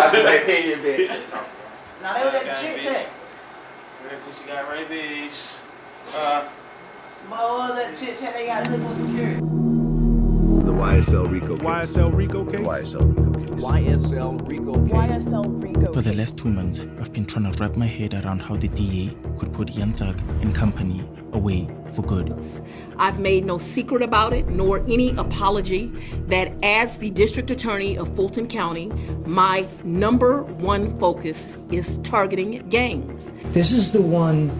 about to make pay your bed. Now they was at the chit chat. She got rabies. My was at the chit chat. They got live on security. The YSL Rico case. YSL Rico case? YSL Rico case. YSL Rico case. YSL Rico. For the last 2 months, I've been trying to wrap my head around how the DA could put Young Thug and company away for good. I've made no secret about it, nor any apology, that as the District Attorney of Fulton County, my #1 focus is targeting gangs. This is the one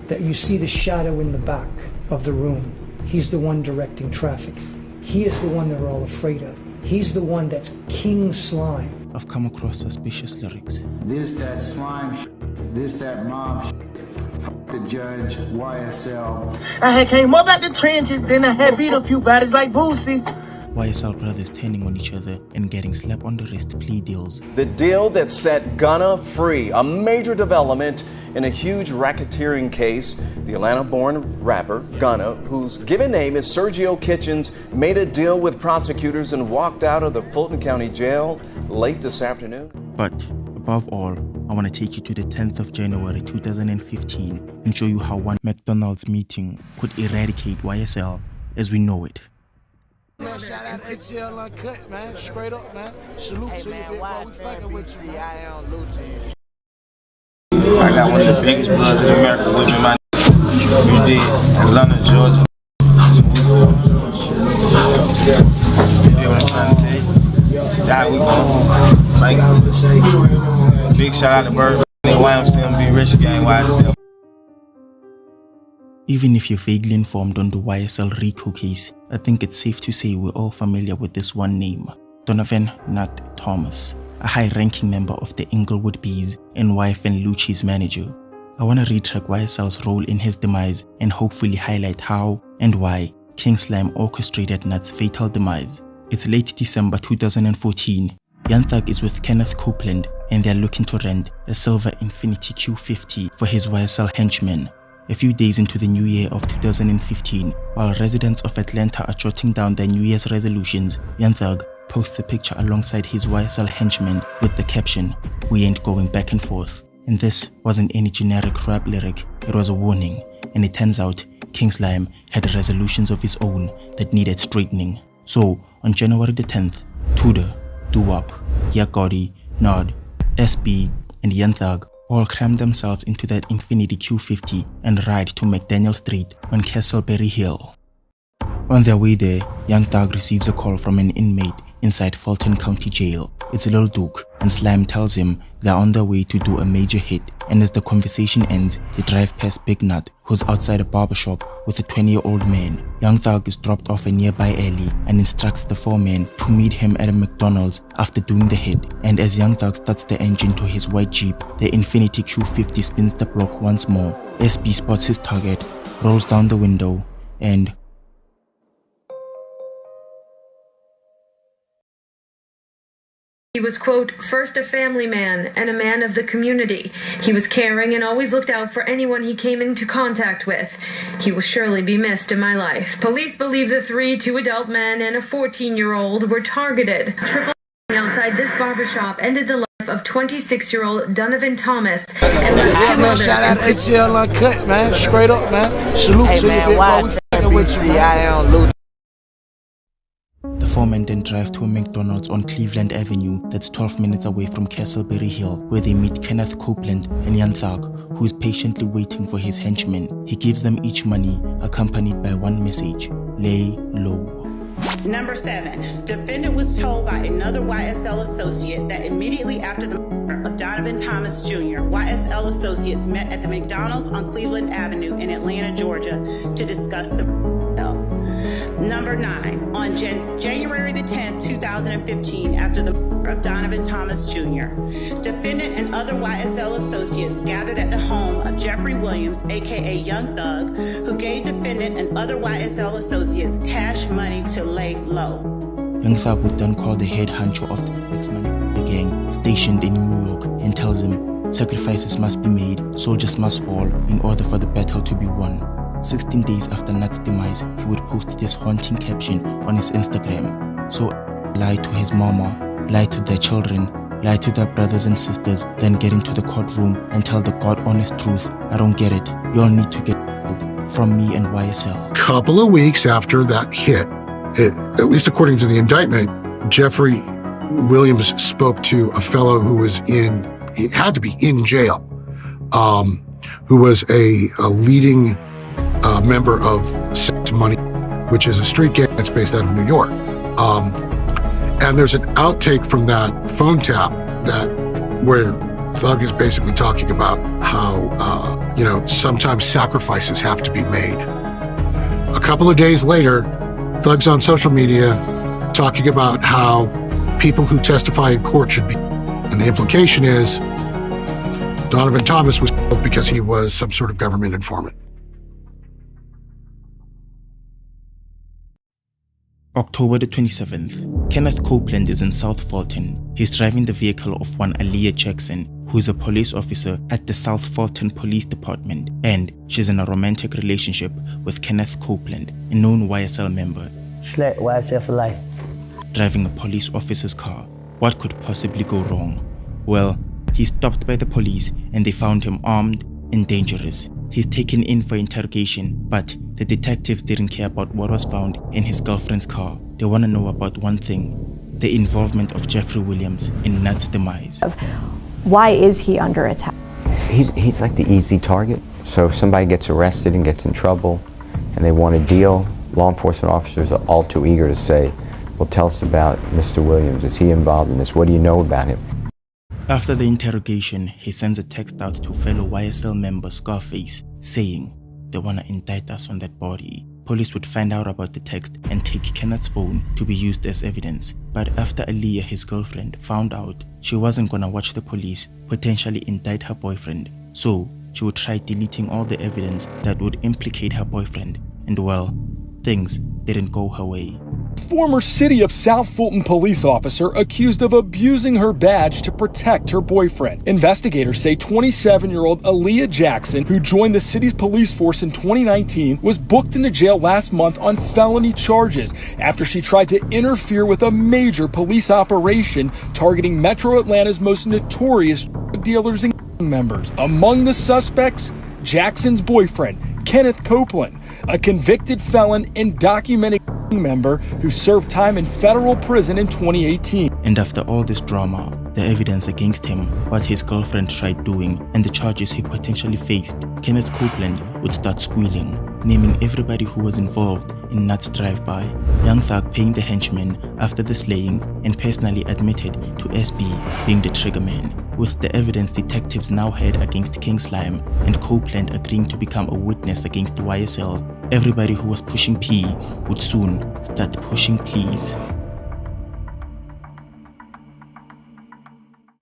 that you see the shadow in the back of the room. He's the one directing traffic. He is the one they're all afraid of. He's the one that's King Slime. I've come across suspicious lyrics. This that slime this that mob Fuck the judge, YSL. I had came up out the trenches, then I had beat a few bodies like Boosie. YSL brothers turning on each other and getting slap on the wrist plea deals. The deal that set Gunna free, a major development in a huge racketeering case. The Atlanta-born rapper, Gunna, whose given name is Sergio Kitchens, made a deal with prosecutors and walked out of the Fulton County Jail late this afternoon. But above all, I want to take you to the 10th of January 2015 and show you how one McDonald's meeting could eradicate YSL as we know it. Man, shout out HL Uncut, man. Straight up, man. Salute to you, big boy. We fucking with you, man. I got one of the biggest bloods in America with me, my you did. Atlanta, Georgia. You know what I'm trying to tell you? That we going. Big shout out to Bird, YMCMB, Rich Gang, YSL. Even if you're vaguely informed on the YSL Rico case, I think it's safe to say we're all familiar with this one name, Donovan Nat Thomas, a high-ranking member of the Inglewood Bees and YFN Lucci's manager. I want to retrack YSL's role in his demise and hopefully highlight how and why King Slime orchestrated Nat's fatal demise. It's late December 2014. Young Thug is with Kenneth Copeland and they're looking to rent a silver Infiniti Q50 for his YSL henchmen. A few days into the new year of 2015, while residents of Atlanta are jotting down their New Year's resolutions, Young Thug posts a picture alongside his YSL henchmen with the caption, "We ain't going back and forth." And this wasn't any generic rap lyric, it was a warning. And it turns out, King Slime had resolutions of his own that needed straightening. So, on January the 10th, Tudor, Doo-Wop, Yakodi, Nod, SB, and Young Thug all cram themselves into that Infiniti Q50 and ride to McDaniel Street on Castleberry Hill. On their way there, Young Thug receives a call from an inmate inside Fulton County Jail. It's Lil Duke, and Slime tells him they're on their way to do a major hit, and as the conversation ends, they drive past Big Nut, who's outside a barbershop with a 20-year-old man. Young Thug is dropped off a nearby alley and instructs the four men to meet him at a McDonald's after doing the hit, and as Young Thug starts the engine to his white Jeep, the Infiniti Q50 spins the block once more. SB spots his target, rolls down the window, and he was, quote, first a family man and a man of the community. He was caring and always looked out for anyone he came into contact with. He will surely be missed in my life. Police believe the two adult men and a 14-year-old were targeted. Triple outside this barbershop ended the life of 26-year-old Donovan Thomas and left two others. Shout out HL Uncut, man. Straight up, man. Salute to you, big boy. We fucking with you, man. The four men then drive to a McDonald's on Cleveland Avenue that's 12 minutes away from Castleberry Hill, where they meet Kenneth Copeland and Young Thug, who is patiently waiting for his henchmen. He gives them each money, accompanied by one message: lay low. Number 7. Defendant was told by another YSL associate that immediately after the murder of Donovan Thomas Jr., YSL associates met at the McDonald's on Cleveland Avenue in Atlanta, Georgia to discuss the Number 9. On January the 10th, 2015, after the murder of Donovan Thomas Jr., defendant and other YSL associates gathered at the home of Jeffrey Williams, aka Young Thug, who gave defendant and other YSL associates cash money to lay low. Young Thug would then call the head honcho of the X-Men, the gang stationed in New York, and tells him sacrifices must be made, soldiers must fall in order for the battle to be won. 16 days after Nat's demise, he would post this haunting caption on his Instagram. So, lie to his mama, lie to their children, lie to their brothers and sisters, then get into the courtroom and tell the God-honest truth. I don't get it. You all need to get from me and YSL. Couple of weeks after that hit, at least according to the indictment, Jeffrey Williams spoke to a fellow who was had to be in jail, who was a leading member of Sex Money, which is a street gang that's based out of New York. And there's an outtake from that phone tap where Thug is basically talking about how, sometimes sacrifices have to be made. A couple of days later, Thug's on social media talking about how people who testify in court should be. And the implication is Donovan Thomas was killed because he was some sort of government informant. October the 27th, Kenneth Copeland is in South Fulton. He's driving the vehicle of one Aaliyah Jackson, who is a police officer at the South Fulton Police Department, and she's in a romantic relationship with Kenneth Copeland, a known YSL member. Slack YSL for life. Driving a police officer's car, what could possibly go wrong? Well, he's stopped by the police and they found him armed and dangerous. He's taken in for interrogation, but the detectives didn't care about what was found in his girlfriend's car. They want to know about one thing: the involvement of Jeffrey Williams in Nat's demise. Why is he under attack? He's like the easy target. So if somebody gets arrested and gets in trouble and they want a deal, law enforcement officers are all too eager to say, well, tell us about Mr. Williams. Is he involved in this? What do you know about him? After the interrogation, he sends a text out to fellow YSL member Scarface saying they want to indict us on that body. Police would find out about the text and take Kenneth's phone to be used as evidence. But after Aaliyah, his girlfriend, found out, she wasn't gonna watch the police potentially indict her boyfriend. So she would try deleting all the evidence that would implicate her boyfriend. And well, things didn't go her way. Former City of South Fulton police officer accused of abusing her badge to protect her boyfriend. Investigators say 27-year-old Aaliyah Jackson, who joined the city's police force in 2019, was booked into jail last month on felony charges after she tried to interfere with a major police operation targeting Metro Atlanta's most notorious drug dealers and members. Among the suspects, Jackson's boyfriend, Kenneth Copeland, a convicted felon and documented member who served time in federal prison in 2018. And after all this drama, the evidence against him, what his girlfriend tried doing, and the charges he potentially faced, Kenneth Copeland would start squealing, naming everybody who was involved in Nat's drive-by, Young Thug paying the henchman after the slaying, and personally admitted to SB being the triggerman. With the evidence detectives now had against King Slime and Copeland agreeing to become a witness against the YSL, everybody who was pushing P would soon start pushing please.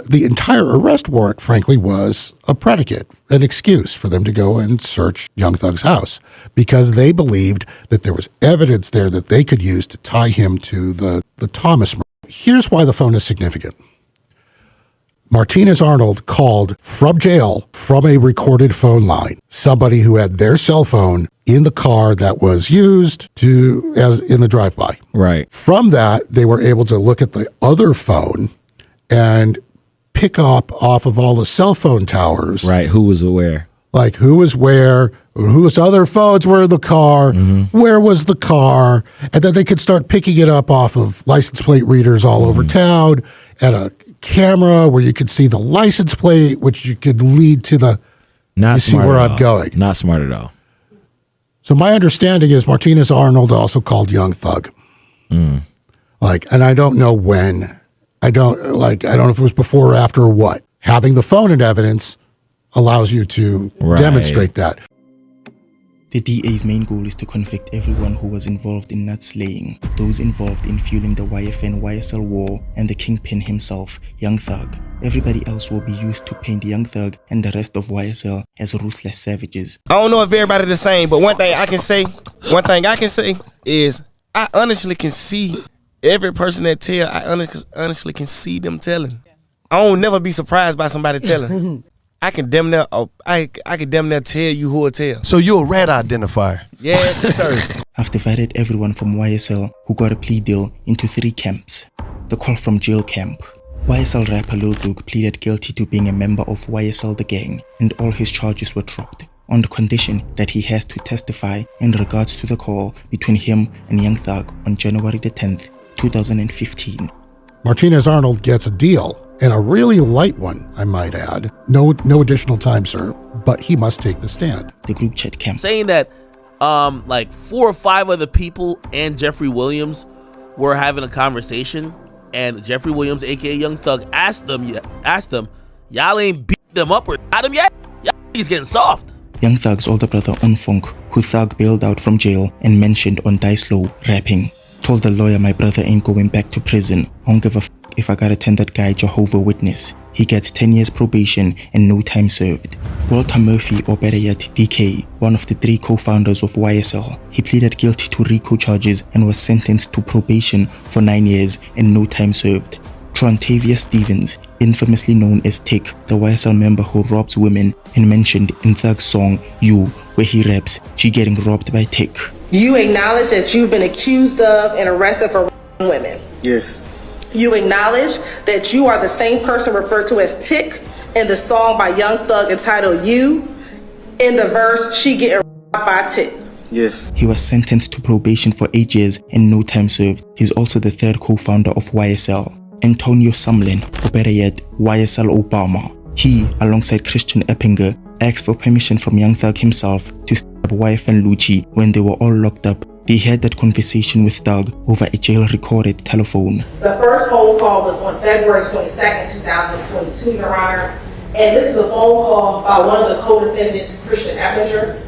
The entire arrest warrant, frankly, was a predicate, an excuse for them to go and search Young Thug's house because they believed that there was evidence there that they could use to tie him to the Thomas murder. Here's why the phone is significant. Martinez Arnold called from jail from a recorded phone line, somebody who had their cell phone in the car that was used as in the drive-by. Right. From that, they were able to look at the other phone and pick up off of all the cell phone towers. Right, who was where. Like who was where, whose other phones were in the car, where was the car, and then they could start picking it up off of license plate readers all over town, and a camera where you could see the license plate, which you could lead to the, Not you see where I'm going. Not smart at all. So my understanding is Martinez Arnold also called Young Thug. And I don't know when. I don't know if it was before or after or what. Having the phone in evidence allows you to demonstrate that. The DA's main goal is to convict everyone who was involved in Nat's slaying, those involved in fueling the YFN-YSL war, and the kingpin himself, Young Thug. Everybody else will be used to paint Young Thug and the rest of YSL as ruthless savages. I don't know if everybody the same, but one thing I can say is I honestly can see every person that tell. I honestly can see them telling. I don't never be surprised by somebody telling. I can damn near tell you who will tell. So you're a rat identifier? Yes, sir. I've divided everyone from YSL who got a plea deal into 3 camps. The call from jail camp. YSL rapper Lil Duke pleaded guilty to being a member of YSL the gang, and all his charges were dropped, on the condition that he has to testify in regards to the call between him and Young Thug on January the 10th, 2015. Martinez Arnold gets a deal, and a really light one, I might add. No additional time served, but he must take the stand. The group chat camp saying that like 4 or 5 other people and Jeffrey Williams were having a conversation, and Jeffrey Williams, aka Young Thug, asked them, y'all ain't beat them up or got him yet? Y'all he's getting soft. Young Thug's older brother Unfunk, who Thug bailed out from jail and mentioned on Dice Low rapping, told the lawyer, my brother ain't going back to prison. I don't give a f if I gotta attend that guy Jehovah Witness. He gets 10 years probation and no time served. Walter Murphy, or better yet DK, one of the 3 co-founders of YSL, he pleaded guilty to RICO charges and was sentenced to probation for 9 years and no time served. Trontavia Stevens, infamously known as Tick, the YSL member who robs women and mentioned in Thug's song You, where he raps, she getting robbed by Tick. You acknowledge that you've been accused of and arrested for women. Yes. You acknowledge that you are the same person referred to as Tick in the song by Young Thug entitled You, in the verse she getting robbed by Tick. Yes. He was sentenced to probation for 8 years and no time served. He's also the 3rd co-founder of YSL. Antonio Sumlin, or better yet, YSL Obama. He, alongside Christian Eppinger, asked for permission from Young Thug himself to stab wife and Lucci when they were all locked up. They had that conversation with Thug over a jail-recorded telephone. The first phone call was on February 22nd, 2022, Your Honor. And this is a phone call by one of the co-defendants, Christian Eppinger.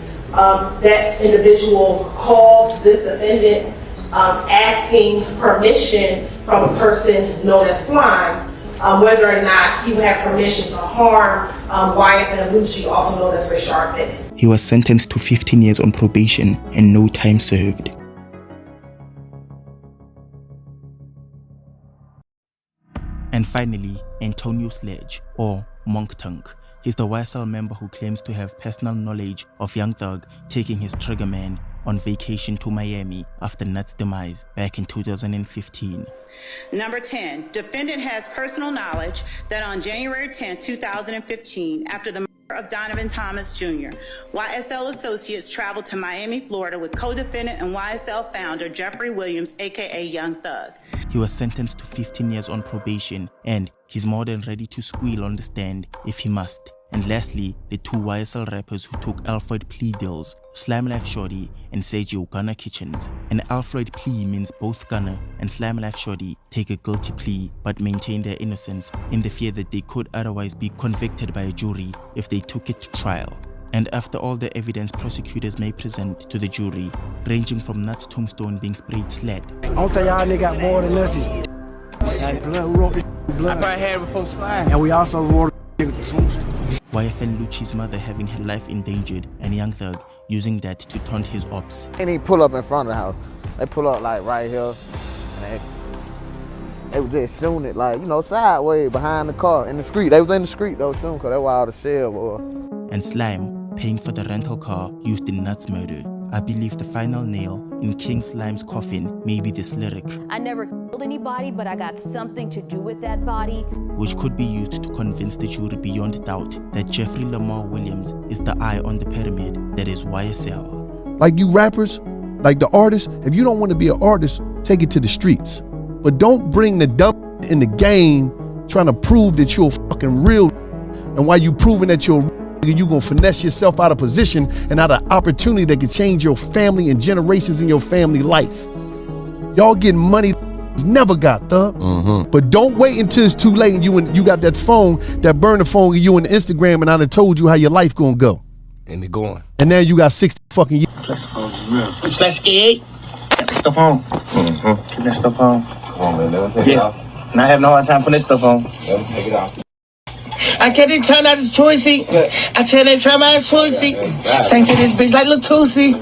That individual called this defendant asking permission from a person known as Slime, whether or not he would have permission to harm Wyatt and Lucci, also known as Richard Bennett. He was sentenced to 15 years on probation and no time served. And finally, Antonio Sledge, or Monk Tunk. He's the YSL member who claims to have personal knowledge of Young Thug taking his trigger man on vacation to Miami after Nut's demise back in 2015. Number 10, defendant has personal knowledge that on January 10, 2015, after the murder of Donovan Thomas Jr., YSL associates traveled to Miami, Florida with co-defendant and YSL founder Jeffrey Williams, aka Young Thug. He was sentenced to 15 years on probation, and he's more than ready to squeal on the stand if he must. And lastly, the 2 YSL rappers who took Alfred plea deals, Slime Life Shorty and Sergio Gunna Kitchens. An Alfred plea means both Gunna and Slime Life Shorty take a guilty plea but maintain their innocence in the fear that they could otherwise be convicted by a jury if they took it to trial. And after all the evidence prosecutors may present to the jury, ranging from Nuts' tombstone being sprayed sled. I don't think y'all niggas got more than us. Blood, we wrote this blood. I probably had it before Slime. And we also wrote the tombstone. YFN Lucci's mother having her life endangered, and Young Thug using that to taunt his ops. They didn't pull up in front of the house. They pull up like right here, and they was just shooting it like, you know, sideways behind the car in the street. They was in the street though soon, cause that's why all the shell was. And Slime paying for the rental car used in Nuts' murder. I believe the final nail in King Slime's coffin may be this lyric. I never killed anybody, but I got something to do with that body. Which could be used to convince the jury beyond doubt that Jeffrey Lamar Williams is the eye on the pyramid that is YSL. Like you rappers, like the artists, if you don't want to be an artist, take it to the streets. But don't bring the dumb in the game trying to prove that you're fucking real. And while you proving that you're you gonna finesse yourself out of position and out of opportunity that can change your family and generations in your family life. Y'all getting money never got, Thug. But don't wait until it's too late and you got that phone, that burner phone, and you in Instagram, and I done told you how your life gonna go. And it going. And now you got 60 fucking years. Let's get that stuff on. Keep that stuff on. Come on, man. Let me take it off. Not having no hard time putting this stuff on. Let me take it off. I can't turn out this choicy. I tell them try my choicy. Sang to this bitch like Lil Tootsie.